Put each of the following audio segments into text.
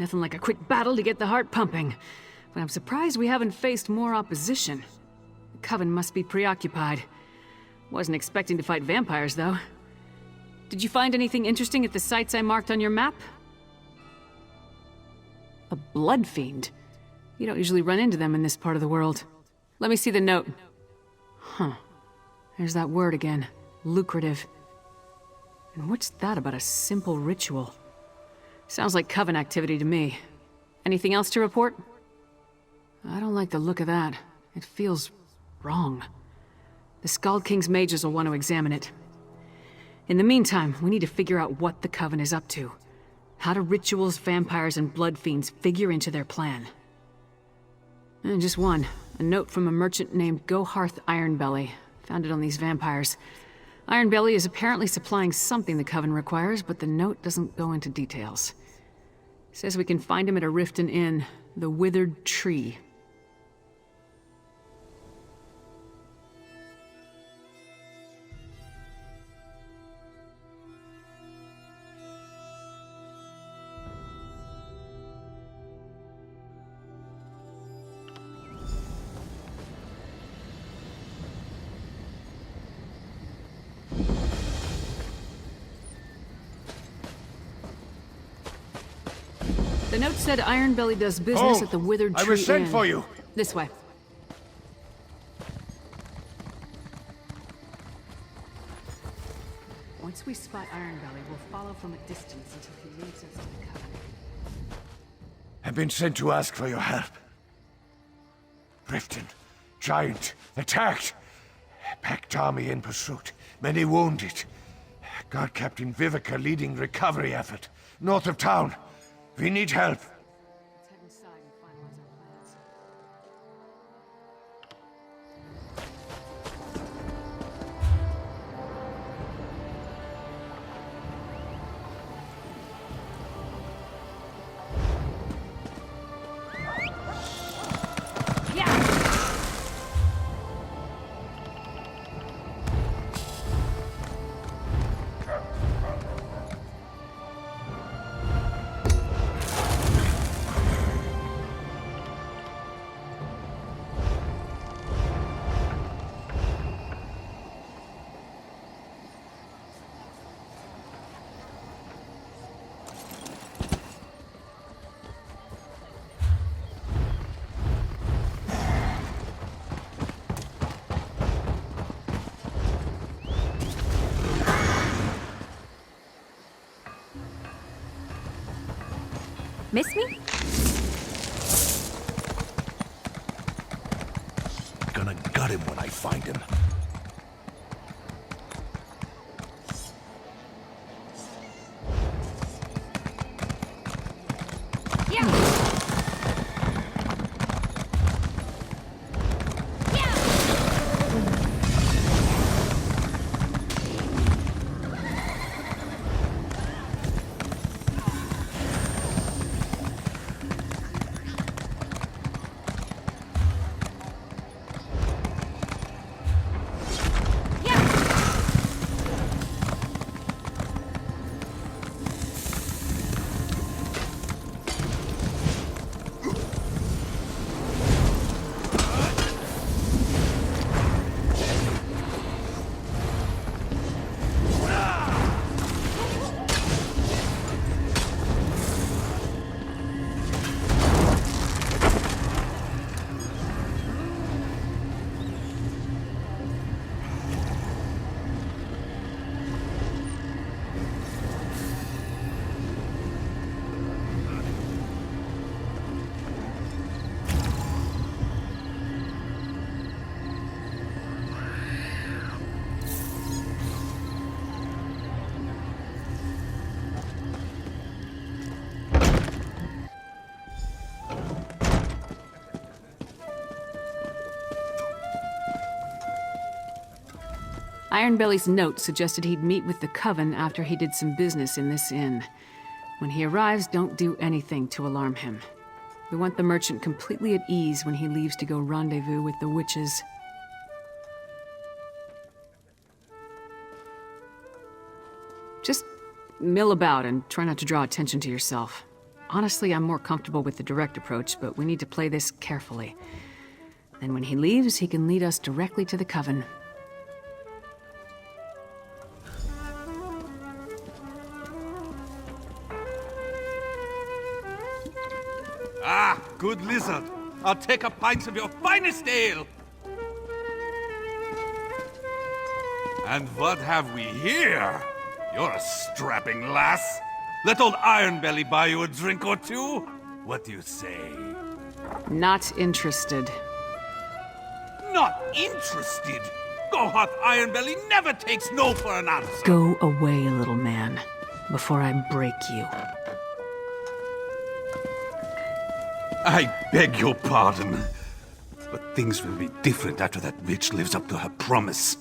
Nothing like a quick battle to get the heart pumping. But I'm surprised we haven't faced more opposition. The Coven must be preoccupied. Wasn't expecting to fight vampires, though. Did you find anything interesting at the sites I marked on your map? A blood fiend? You don't usually run into them in this part of the world. Let me see the note. Huh. There's that word again. Lucrative. And what's that about a simple ritual? Sounds like Coven activity to me. Anything else to report? I don't like the look of that. It feels wrong. The Skald King's mages will want to examine it. In the meantime, we need to figure out what the Coven is up to. How do rituals, vampires, and blood fiends figure into their plan? And just one. A note from a merchant named Goharth Ironbelly. Found it on these vampires. Ironbelly is apparently supplying something the Coven requires, but the note doesn't go into details. Says we can find him at a Riften Inn, the Withered Tree. The note said Ironbelly does business at the Withered Tree I was sent Inn. for you. This way. Once we spot Ironbelly, we'll follow from a distance until he leads us to the Coven. I've been sent to ask for your help. Riften, giant, attacked. Packed army in pursuit. Many wounded. Guard Captain Vivica leading recovery effort. North of town. We need help. Let's head inside and finalize our plans. Miss me? Gonna gut him when I find him. Ironbelly's note suggested he'd meet with the Coven after he did some business in this inn. When he arrives, don't do anything to alarm him. We want the merchant completely at ease when he leaves to go rendezvous with the witches. Just mill about and try not to draw attention to yourself. Honestly, I'm more comfortable with the direct approach, but we need to play this carefully. Then when he leaves, he can lead us directly to the Coven. Ah, good lizard. I'll take a pint of your finest ale. And what have we here? You're a strapping lass. Let old Ironbelly buy you a drink or two? What do you say? Not interested. Not interested? Gohart Ironbelly never takes no for an answer. Go away, little man, before I break you. I beg your pardon. But things will be different after that bitch lives up to her promise.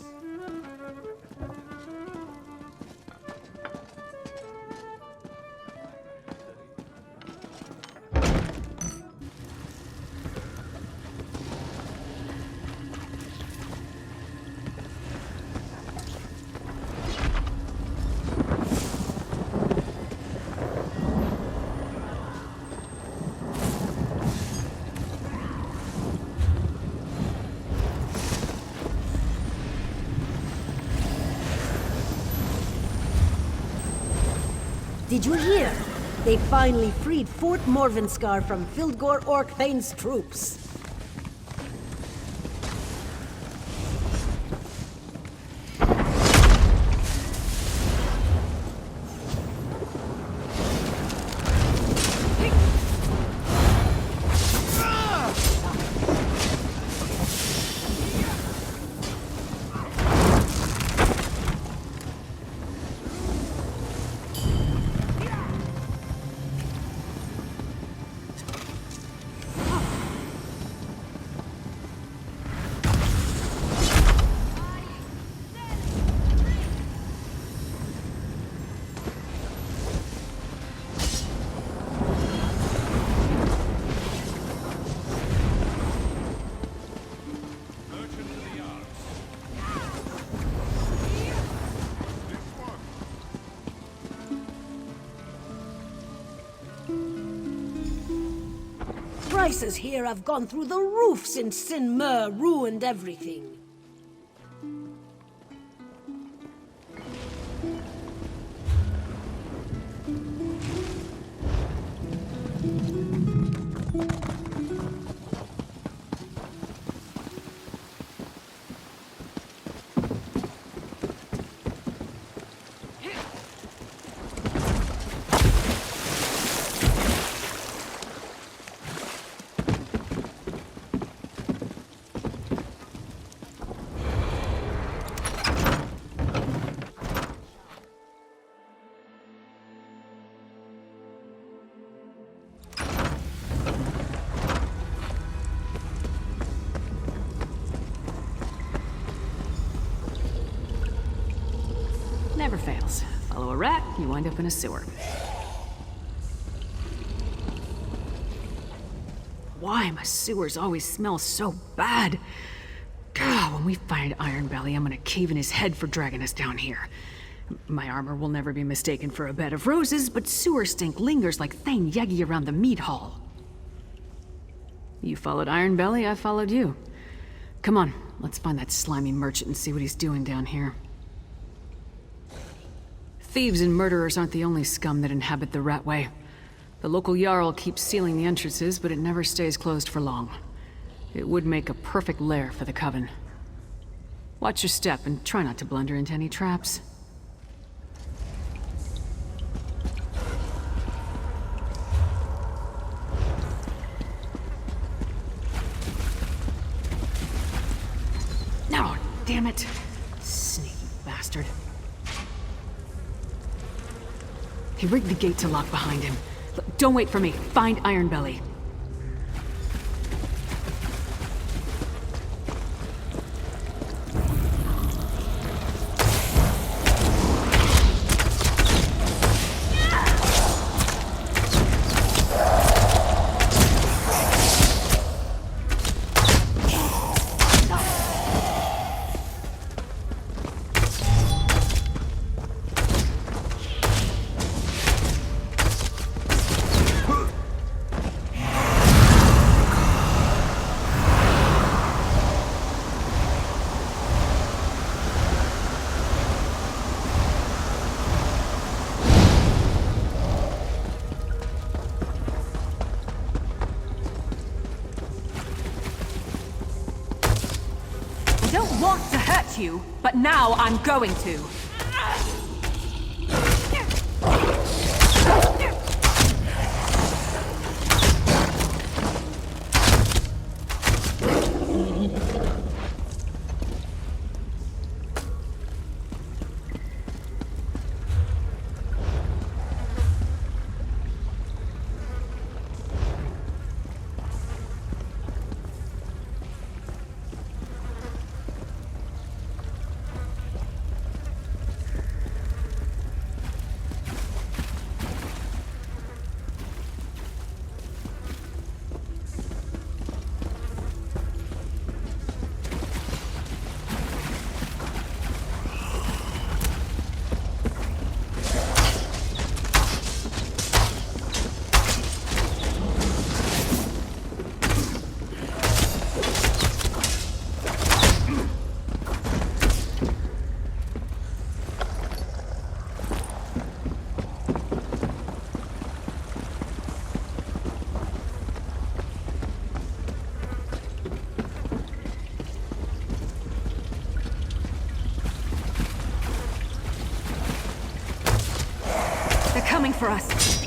Did you hear? They finally freed Fort Morvenskar from Fildgor Orkthane's troops. Prices here have gone through the roof since Sin Mur ruined everything. Never fails. Follow a rat, you wind up in a sewer. Why my sewers always smell so bad? God, when we find Ironbelly, I'm gonna cave in his head for dragging us down here. My armor will never be mistaken for a bed of roses, but sewer stink lingers like Thane Yegi around the mead hall. You followed Ironbelly, I followed you. Come on, let's find that slimy merchant and see what he's doing down here. Thieves and murderers aren't the only scum that inhabit the Ratway. The local Jarl keeps sealing the entrances, but it never stays closed for long. It would make a perfect lair for the Coven. Watch your step and try not to blunder into any traps. No, damn it! Sneaky bastard. He rigged the gate to lock behind him. Look, don't wait for me. Find Ironbelly. you, but now I'm going to. They're coming for us.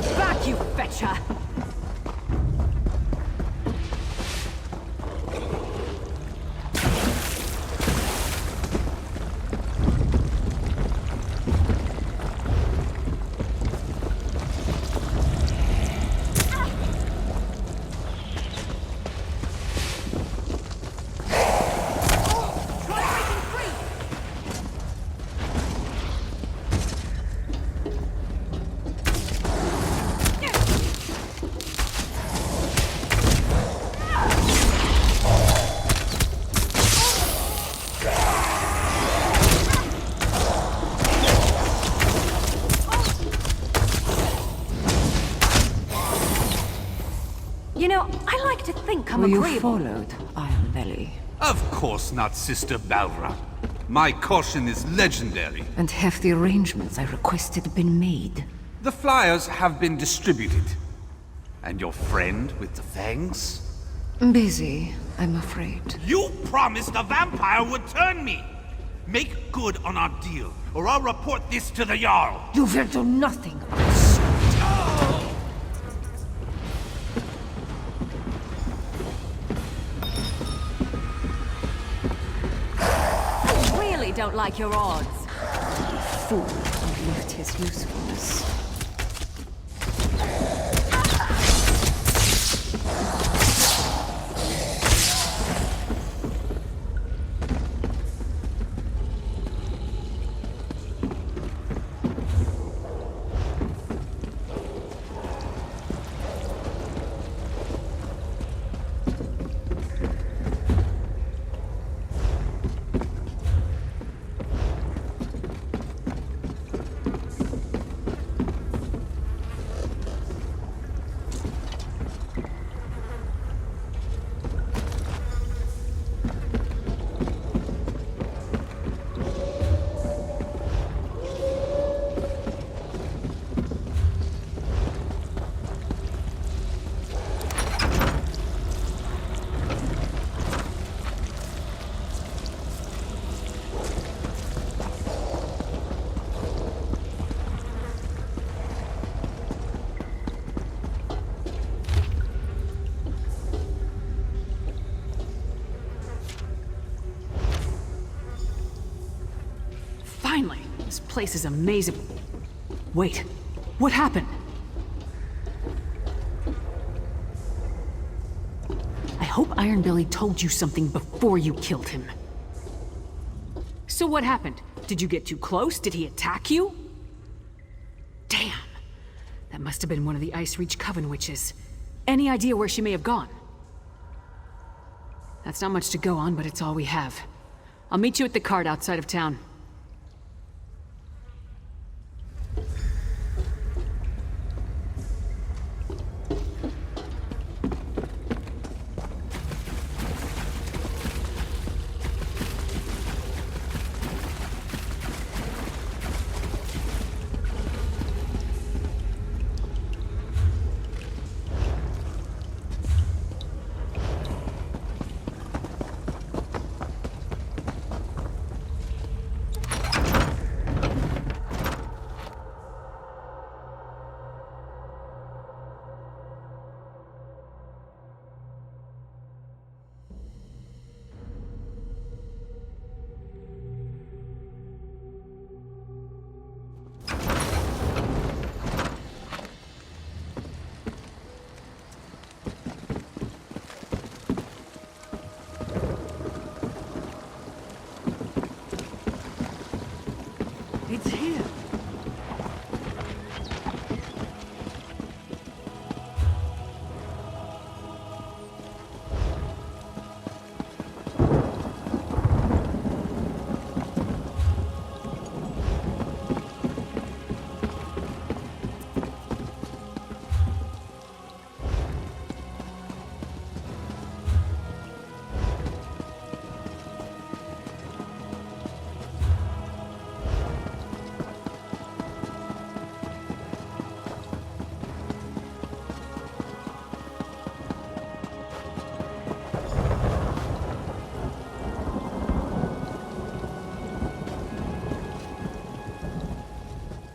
Back, you fetcher! You know, I like to think I'm Were you agreeable. followed, Iron Belly? Of course not, Sister Balra. My caution is legendary. And have the arrangements I requested been made? The flyers have been distributed. And your friend with the fangs? Busy, I'm afraid. You promised the vampire would turn me! Make good on our deal, or I'll report this to the Jarl! You will do nothing. Really don't like your odds. Fool outlived his usefulness. Finally! This place is amazing. Wait, what happened? I hope Ironbelly told you something before you killed him. So what happened? Did you get too close? Did he attack you? Damn! That must have been one of the Ice Reach Coven witches. Any idea where she may have gone? That's not much to go on, but it's all we have. I'll meet you at the cart outside of town.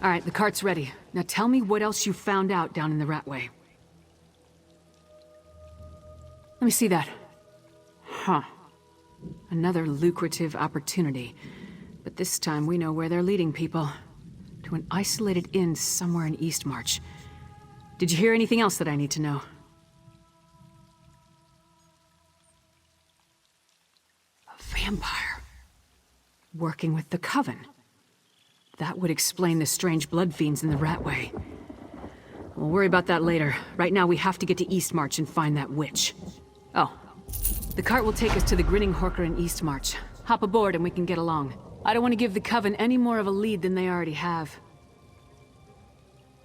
All right, the cart's ready. Now tell me what else you found out down in the Ratway. Let me see that. Huh. Another lucrative opportunity. But this time we know where they're leading people. To an isolated inn somewhere in Eastmarch. Did you hear anything else that I need to know? A vampire. Working with the Coven. That would explain the strange blood fiends in the Ratway. We'll worry about that later. Right now we have to get to Eastmarch and find that witch. Oh. The cart will take us to the Grinning Horker in Eastmarch. Hop aboard and we can get along. I don't want to give the Coven any more of a lead than they already have.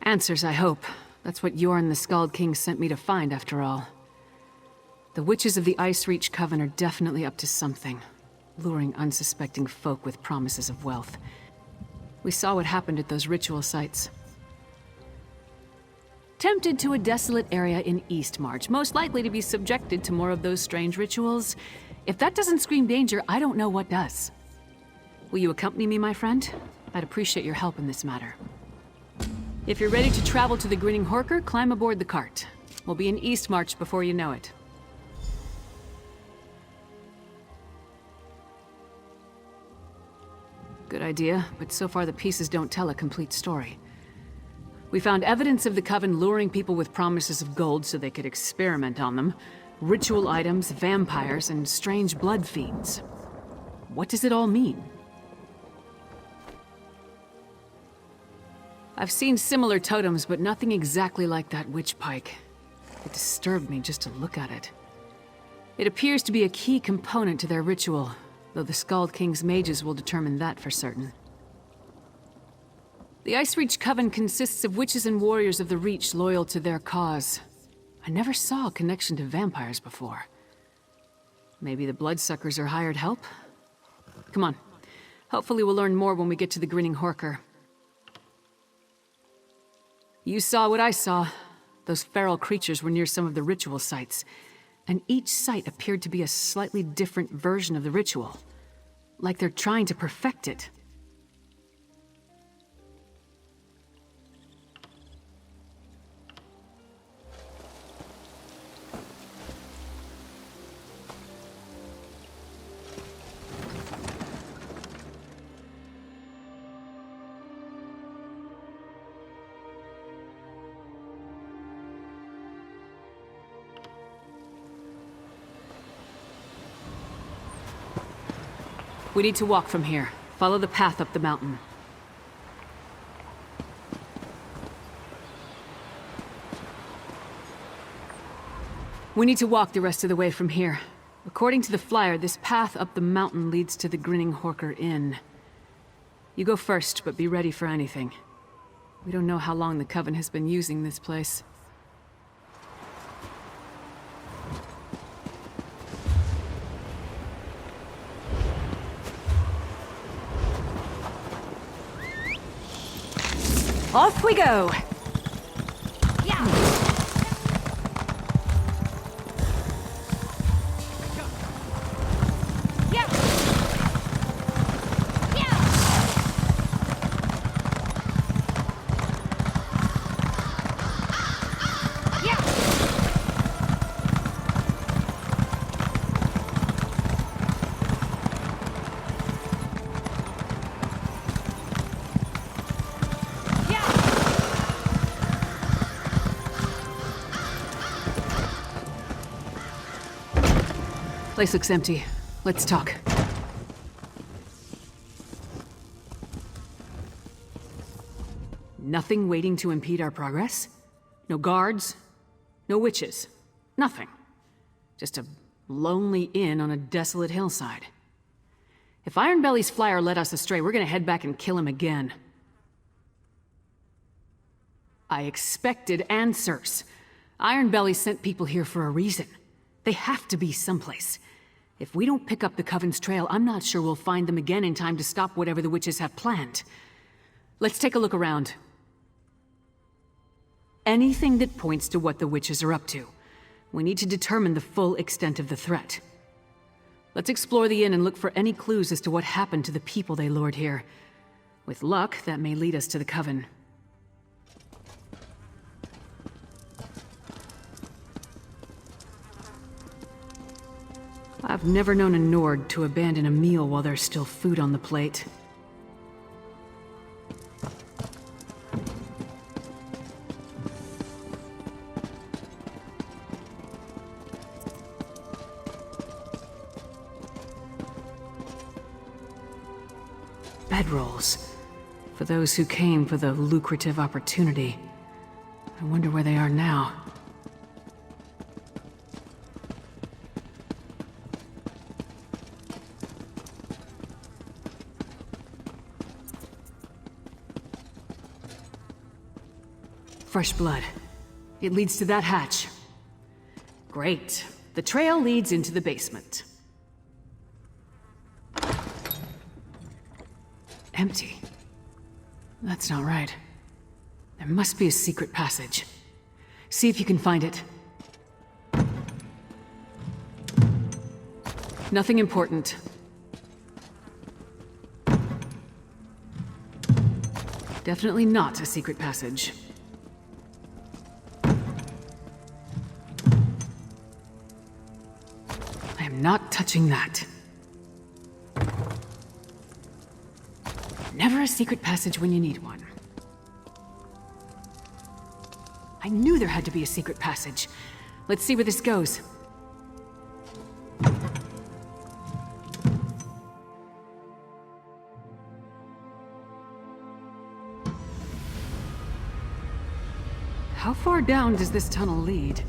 Answers, I hope. That's what Yorn the Skald King sent me to find, after all. The witches of the Icereach Coven are definitely up to something. Luring unsuspecting folk with promises of wealth. We saw what happened at those ritual sites. Tempted to a desolate area in Eastmarch, most likely to be subjected to more of those strange rituals. If that doesn't scream danger, I don't know what does. Will you accompany me, my friend? I'd appreciate your help in this matter. If you're ready to travel to the Grinning Horker, climb aboard the cart. We'll be in Eastmarch before you know it. Good idea, but so far the pieces don't tell a complete story. We found evidence of the Coven luring people with promises of gold so they could experiment on them. Ritual items, vampires, and strange blood fiends. What does it all mean? I've seen similar totems, but nothing exactly like that witch pike. It disturbed me just to look at it. It appears to be a key component to their ritual, though the Skald King's mages will determine that for certain. The Icereach Coven consists of witches and warriors of the Reach loyal to their cause. I never saw a connection to vampires before. Maybe the Bloodsuckers are hired help? Come on. Hopefully we'll learn more when we get to the Grinning Horker. You saw what I saw. Those feral creatures were near some of the ritual sites, and each site appeared to be a slightly different version of the ritual. Like they're trying to perfect it. We need to walk from here. Follow the path up the mountain. We need to walk the rest of the way from here. According to the flyer, this path up the mountain leads to the Grinning Horker Inn. You go first, but be ready for anything. We don't know how long the Coven has been using this place. Off we go! Place looks empty. Let's talk. Nothing waiting to impede our progress? No guards? No witches? Nothing. Just a lonely inn on a desolate hillside. If Ironbelly's flyer led us astray, we're gonna head back and kill him again. I expected answers. Ironbelly sent people here for a reason. They have to be someplace. If we don't pick up the Coven's trail, I'm not sure we'll find them again in time to stop whatever the witches have planned. Let's take a look around. Anything that points to what the witches are up to. We need to determine the full extent of the threat. Let's explore the inn and look for any clues as to what happened to the people they lured here. With luck, that may lead us to the Coven. I've never known a Nord to abandon a meal while there's still food on the plate. Bedrolls. For those who came for the lucrative opportunity. I wonder where they are now. Fresh blood. It leads to that hatch. Great. The trail leads into the basement. Empty. That's not right. There must be a secret passage. See if you can find it. Nothing important. Definitely not a secret passage. I am not touching that. Never a secret passage when you need one. I knew there had to be a secret passage. Let's see where this goes. How far down does this tunnel lead?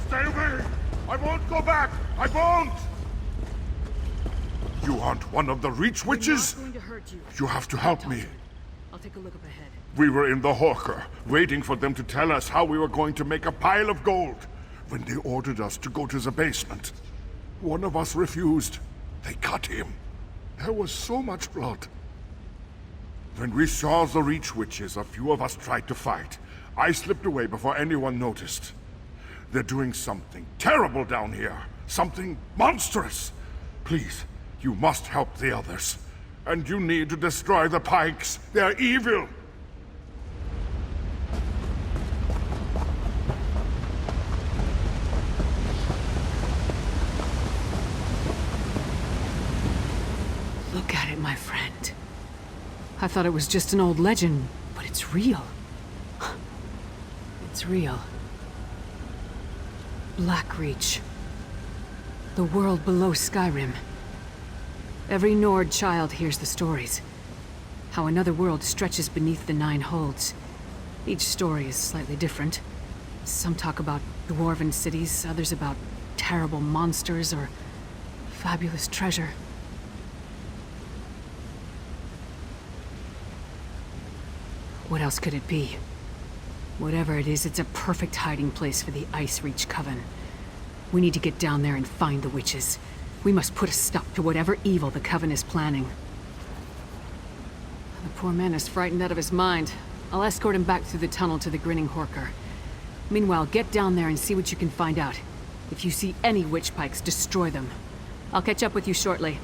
Stay away! I won't go back! I won't! You aren't one of the Reach Witches? I'm not going to hurt you. You have to help me. I'll take a look up ahead. We were in the Horker, waiting for them to tell us how we were going to make a pile of gold, when they ordered us to go to the basement. One of us refused. They cut him. There was so much blood. When we saw the Reach Witches, a few of us tried to fight. I slipped away before anyone noticed. They're doing something terrible down here. Something monstrous. Please, you must help the others. And you need to destroy the Pikes. They're evil. Look at it, my friend. I thought it was just an old legend, but it's real. It's real. Blackreach. The world below Skyrim. Every Nord child hears the stories. How another world stretches beneath the Nine Holds. Each story is slightly different. Some talk about dwarven cities, others about terrible monsters or fabulous treasure. What else could it be? Whatever it is, it's a perfect hiding place for the Icereach Coven. We need to get down there and find the witches. We must put a stop to whatever evil the Coven is planning. The poor man is frightened out of his mind. I'll escort him back through the tunnel to the Grinning Horker. Meanwhile, get down there and see what you can find out. If you see any witch pikes, destroy them. I'll catch up with you shortly.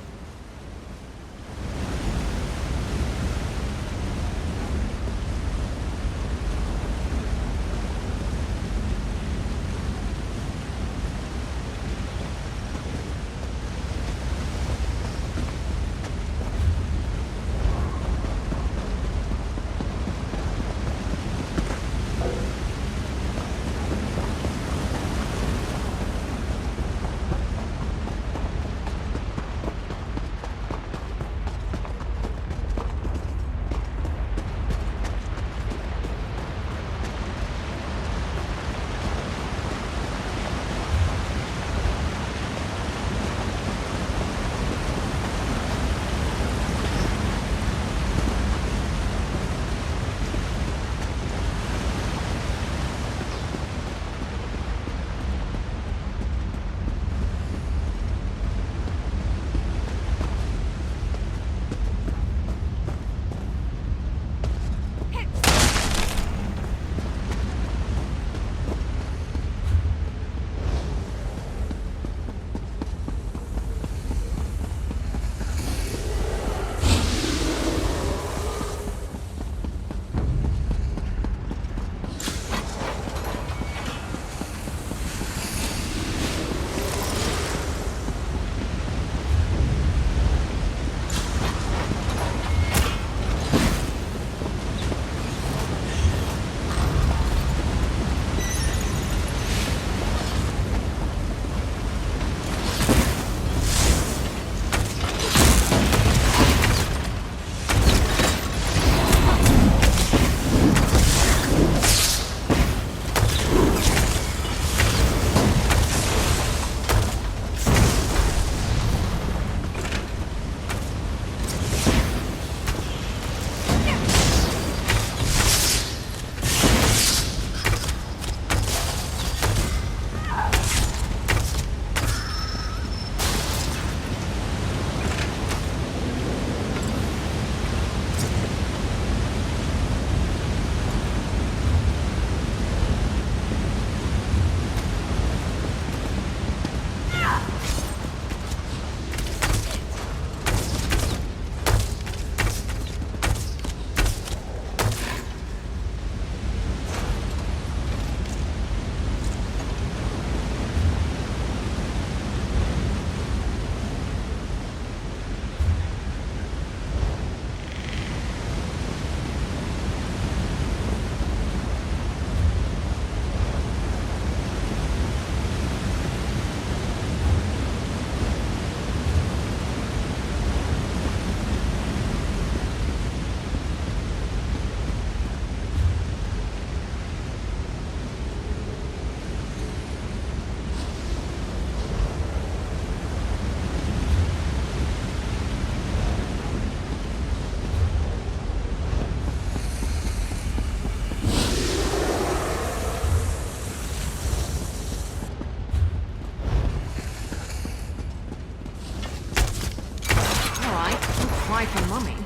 wife and mummy.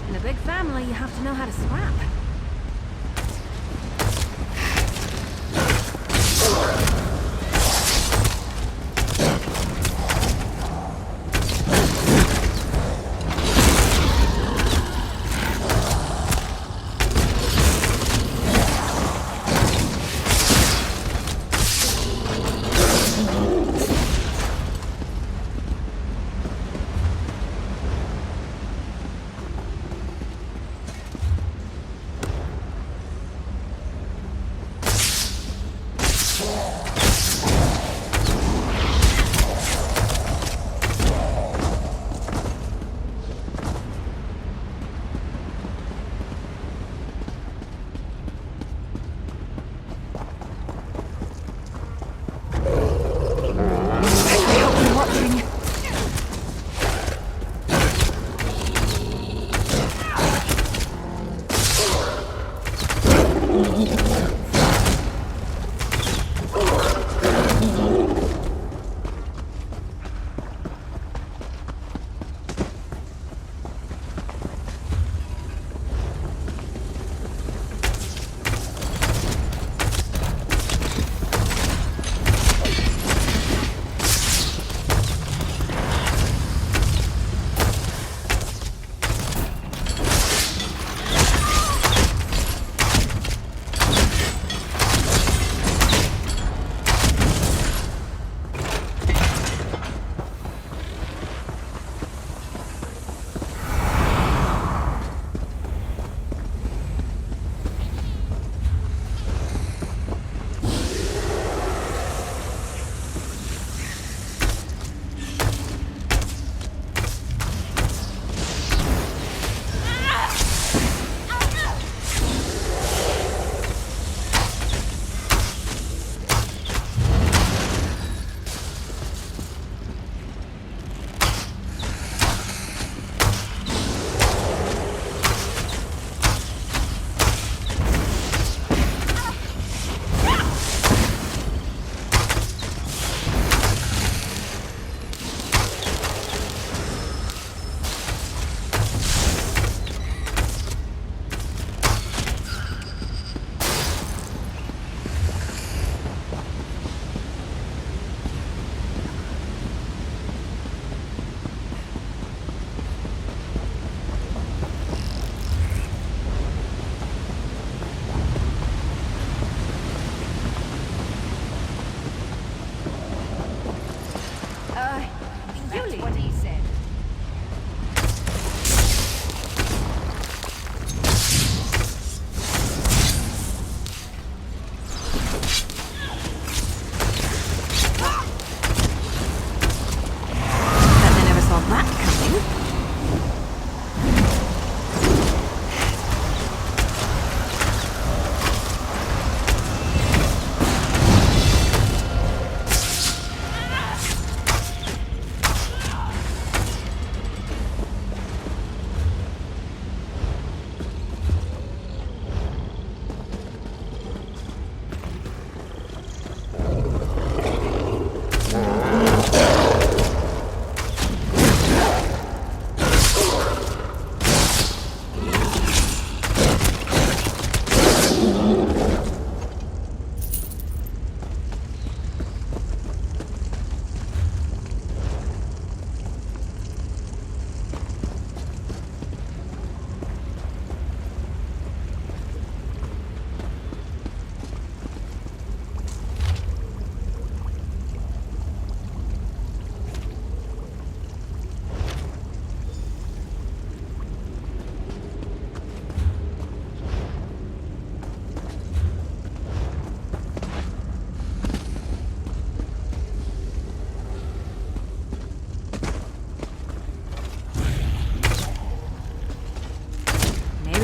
In a big family, you have to know how to scrap.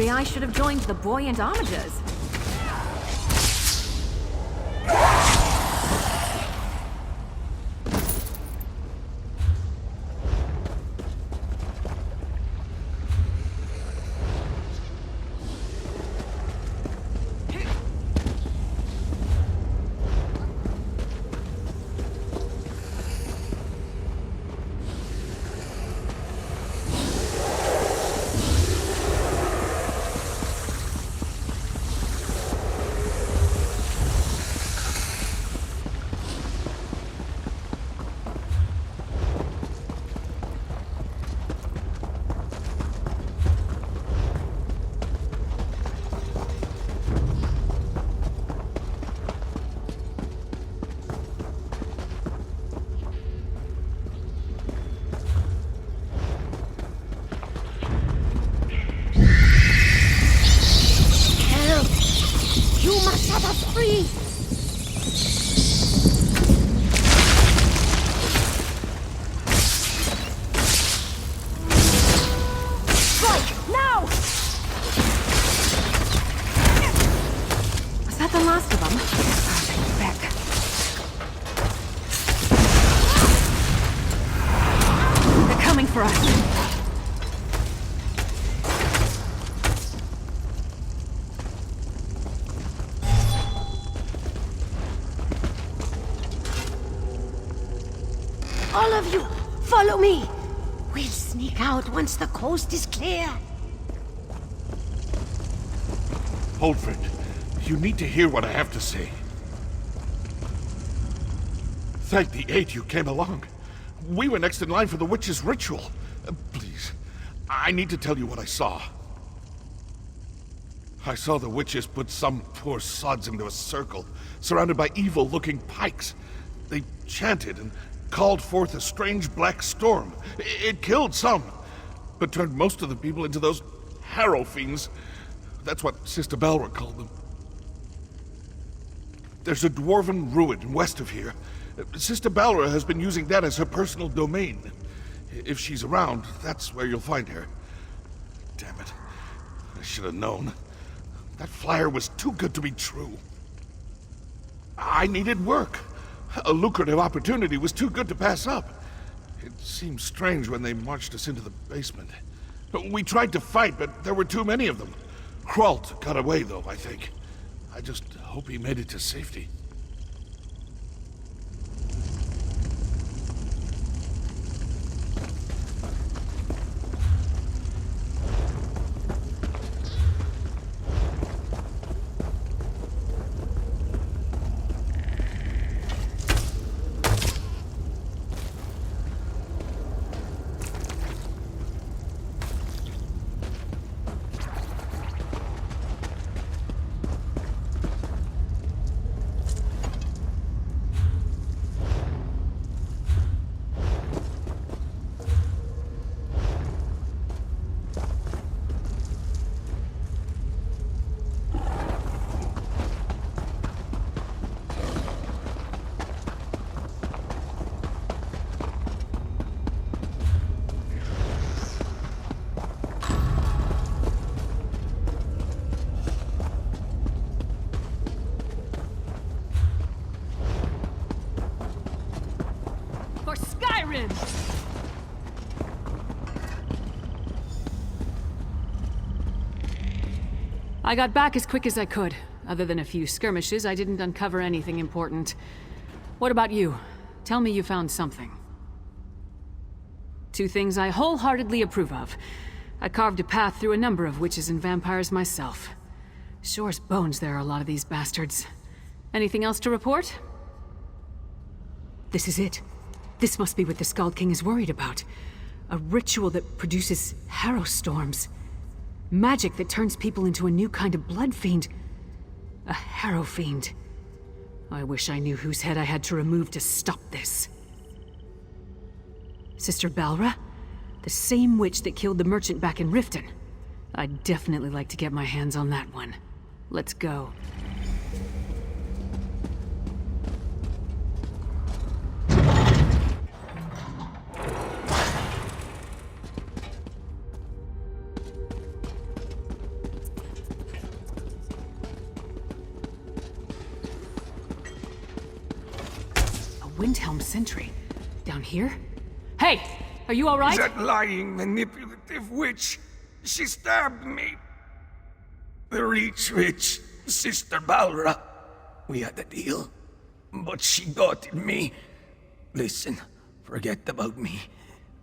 Maybe I should have joined the buoyant armigers. You must set us free! Strike! Now! Was that the last of them? Back. They're coming for us. All of you, follow me! We'll sneak out once the coast is clear. Holdford, you need to hear what I have to say. Thank the Eight you came along. We were next in line for the witch's ritual. Please, I need to tell you what I saw. I saw the witches put some poor sods into a circle, surrounded by evil-looking pikes. They chanted and called forth a strange black storm. It killed some, but turned most of the people into those harrow fiends. That's what Sister Balra called them. There's a dwarven ruin west of here. Sister Balra has been using that as her personal domain. If she's around, that's where you'll find her. Damn it. I should have known. That flyer was too good to be true. I needed work. A lucrative opportunity was too good to pass up. It seemed strange when they marched us into the basement. We tried to fight, but there were too many of them. Kralt got away, though, I think. I just hope he made it to safety. For Skyrim! I got back as quick as I could. Other than a few skirmishes, I didn't uncover anything important. What about you? Tell me you found something. Two things I wholeheartedly approve of. I carved a path through a number of witches and vampires myself. Sure as bones there are a lot of these bastards. Anything else to report? This is it. This must be what the Skald King is worried about. A ritual that produces harrow storms. Magic that turns people into a new kind of blood fiend. A harrow fiend. I wish I knew whose head I had to remove to stop this. Sister Balra? The same witch that killed the merchant back in Riften. I'd definitely like to get my hands on that one. Let's go. Windhelm sentry. Down here? Hey! Are you alright? That lying, manipulative witch. She stabbed me. The Reach Witch, Sister Balra. We had a deal, but she doubted me. Listen, forget about me.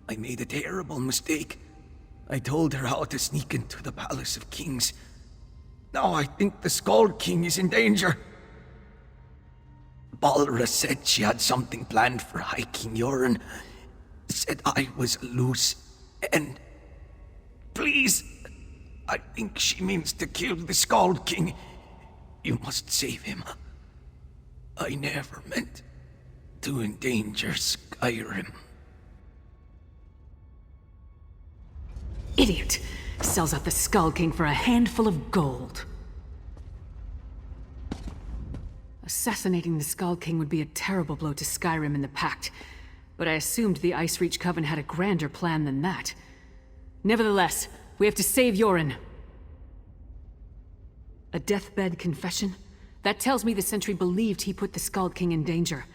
I made a terrible mistake. I told her how to sneak into the Palace of Kings. Now I think the Skald King is in danger. Balra said she had something planned for High King Yoren. Said I was a loose end. Please, I think she means to kill the Skald King. You must save him. I never meant to endanger Skyrim. Idiot! Sells out the Skald King for a handful of gold. Assassinating the Skald King would be a terrible blow to Skyrim and the Pact, but I assumed the Icereach Coven had a grander plan than that. Nevertheless, we have to save Yoren. A deathbed confession? That tells me the Sentry believed he put the Skald King in danger.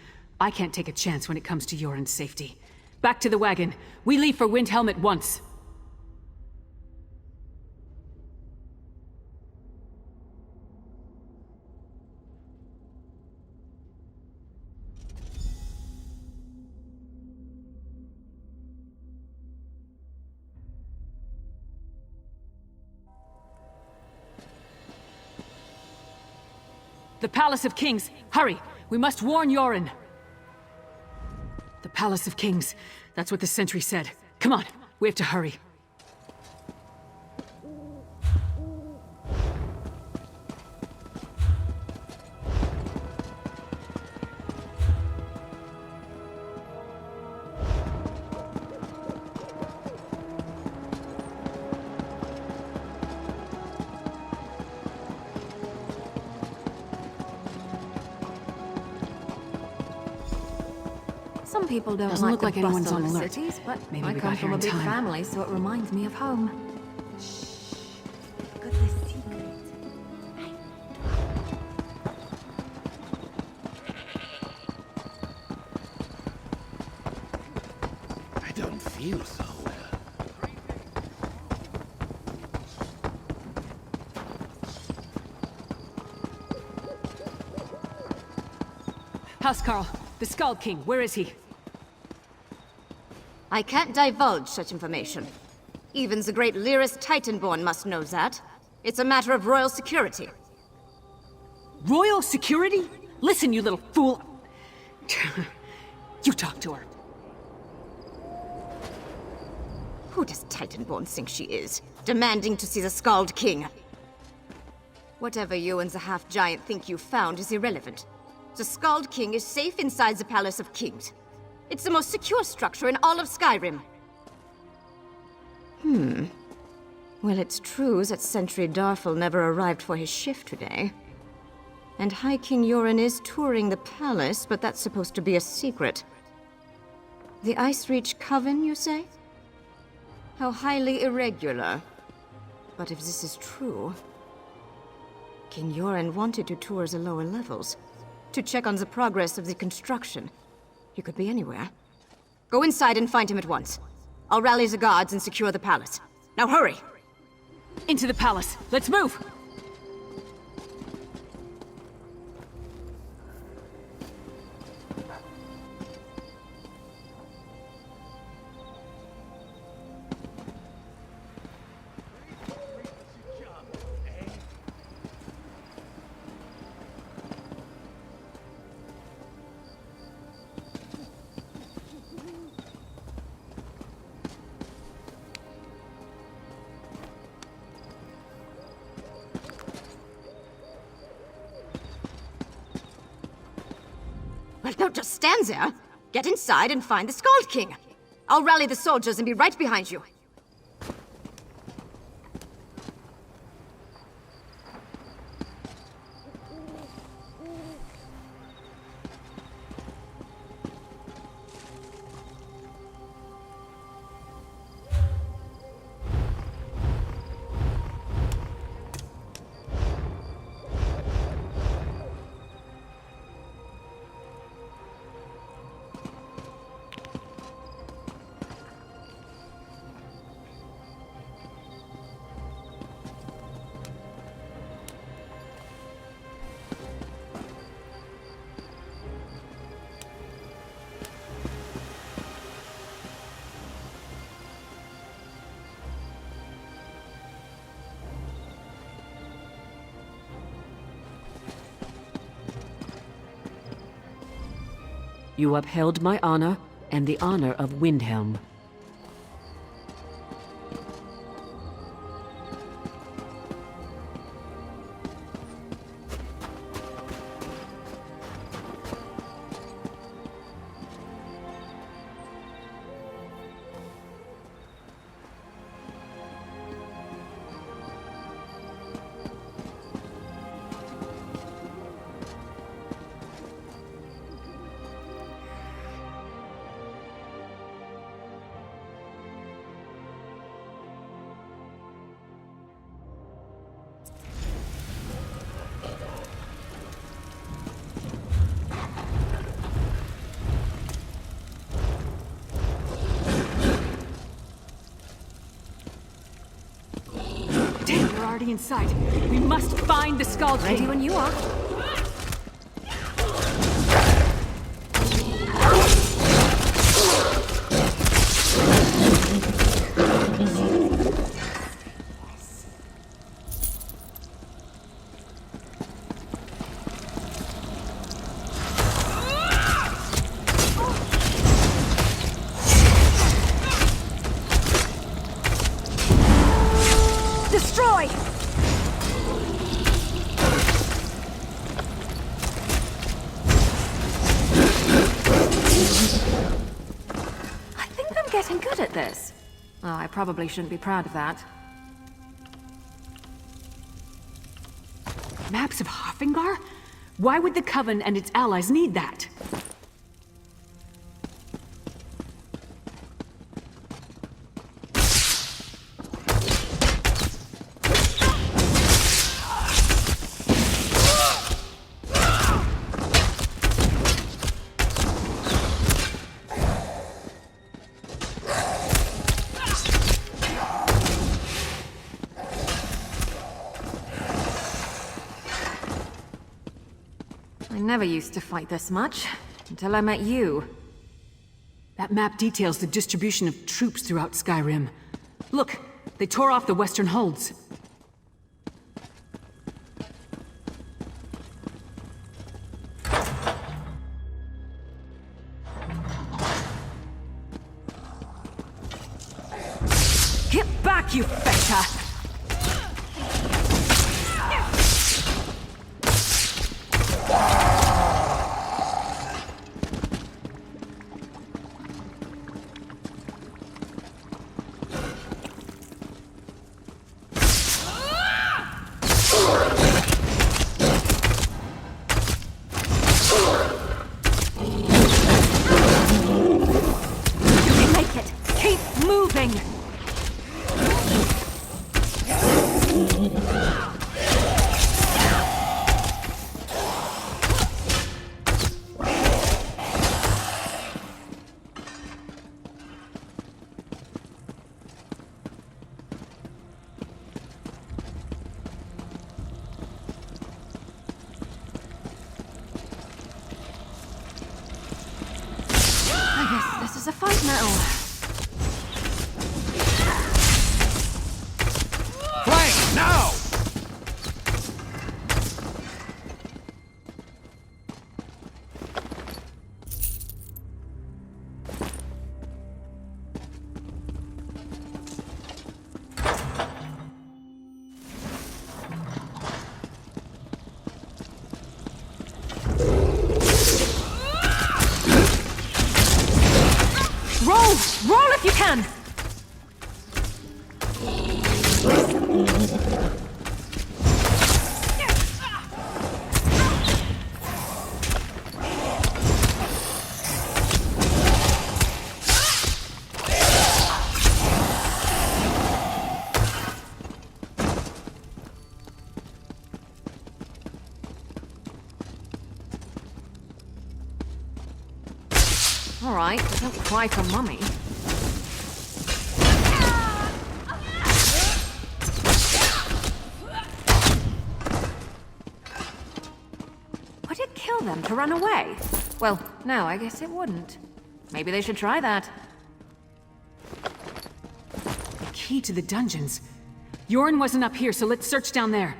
I can't take a chance when it comes to Yoren's safety. Back to the wagon. We leave for Windhelm at once. The Palace of Kings! Hurry! We must warn Yoren! The Palace of Kings. That's what the sentry said. Come on, we have to hurry. Some people don't Doesn't like look the like anyone's bustle on of alert. cities, but Maybe I we come got here from a in big time. family, so it reminds me of home. Got the secret. I don't feel so well. Housecarl, the Skald King, where is he? I can't divulge such information. Even the great Lyris Titanborn must know that. It's a matter of royal security. Royal security? Listen, you little fool. You talk to her. Who does Titanborn think she is? Demanding to see the Skald King. Whatever you and the half-giant think you found is irrelevant. The Skald King is safe inside the Palace of Kings. It's the most secure structure in all of Skyrim. Well, it's true that Sentry Darfel never arrived for his shift today. And High King Yoren is touring the palace, but that's supposed to be a secret. The Icereach Coven, you say? How highly irregular. But if this is true... King Yoren wanted to tour the lower levels, to check on the progress of the construction. He could be anywhere. Go inside and find him at once. I'll rally the guards and secure the palace. Now hurry! Into the palace. Let's move! Well, don't just stand there. Get inside and find the Skald King. I'll rally the soldiers and be right behind you. You upheld my honor and the honor of Windhelm. Damn, we're already inside. We must find the Skull King. Ready when you are. Destroy! I think I'm getting good at this. Oh, I probably shouldn't be proud of that. Maps of Hoffingar? Why would the Coven and its allies need that? I never used to fight this much, until I met you. That map details the distribution of troops throughout Skyrim. Look, they tore off the western holds. Get back, you fetcher! Make it! Keep moving! I guess this is a fight now. Flank, now! Roll! Roll if you can! All right, don't cry for mummy. Would it kill them to run away? Well, no, I guess it wouldn't. Maybe they should try that. Key to the dungeons. Yorn wasn't up here, so let's search down there.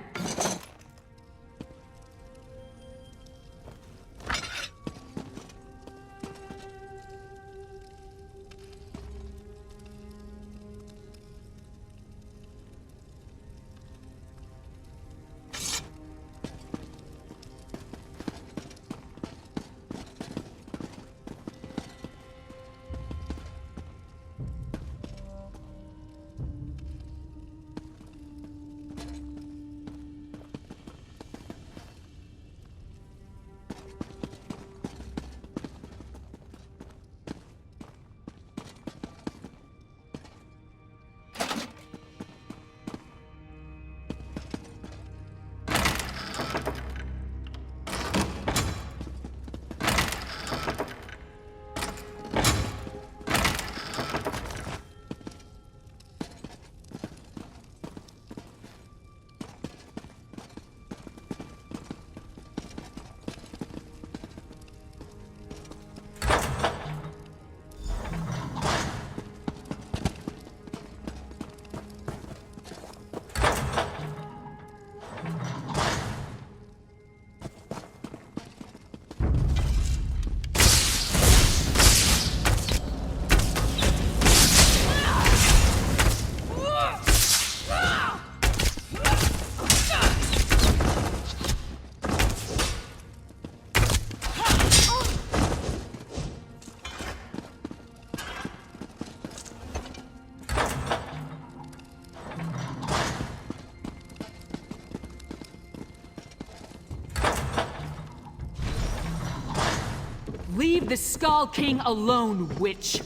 the Skull King alone, witch!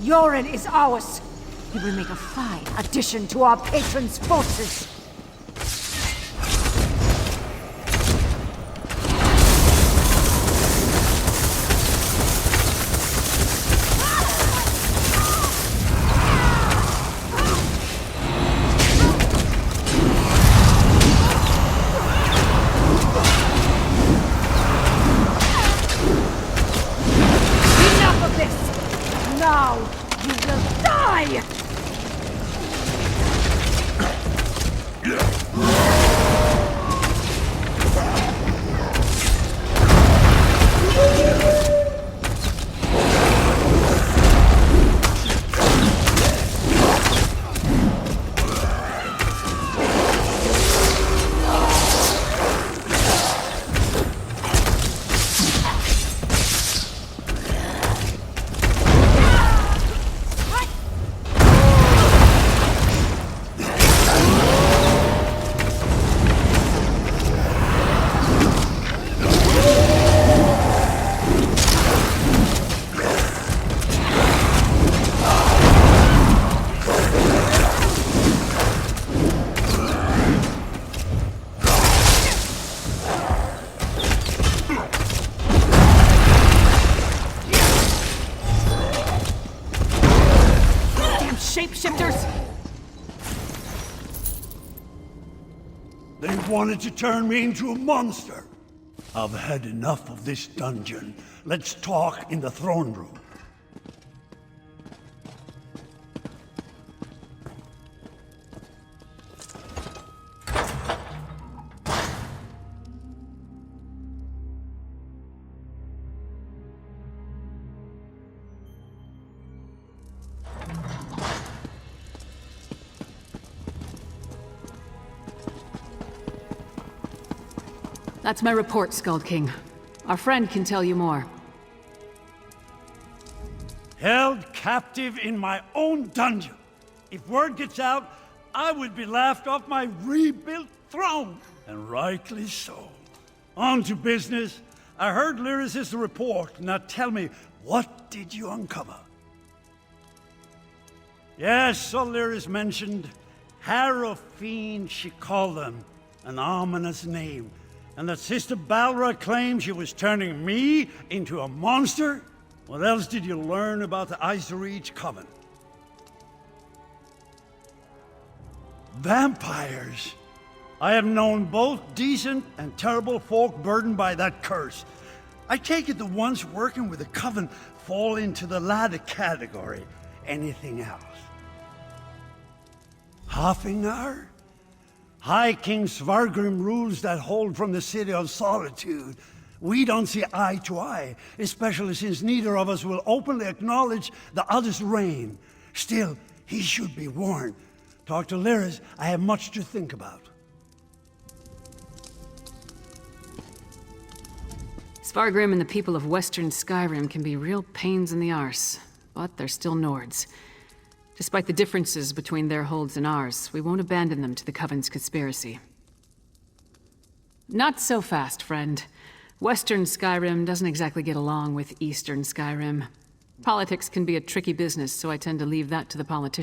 Yoren is ours. He will make a fine addition to our patron's forces. Enough of this! Now you will die! Shapeshifters! They wanted to turn me into a monster. I've had enough of this dungeon. Let's talk in the throne room. That's my report, Skull King. Our friend can tell you more. Held captive in my own dungeon. If word gets out, I would be laughed off my rebuilt throne. And rightly so. On to business. I heard Lyris' report. Now tell me, what did you uncover? Yes, so Lyris mentioned Harrow Fiend, she called them. An ominous name. And that Sister Balra claimed she was turning me into a monster? What else did you learn about the Icereach Coven? Vampires! I have known both decent and terrible folk burdened by that curse. I take it the ones working with the Coven fall into the latter category. Anything else? Hafengar? High King Svargrim rules that hold from the City of Solitude. We don't see eye to eye, especially since neither of us will openly acknowledge the other's reign. Still, he should be warned. Talk to Lyris, I have much to think about. Svargrim and the people of Western Skyrim can be real pains in the arse, but they're still Nords. Despite the differences between their holds and ours, we won't abandon them to the Coven's conspiracy. Not so fast, friend. Western Skyrim doesn't exactly get along with Eastern Skyrim. Politics can be a tricky business, so I tend to leave that to the politicians.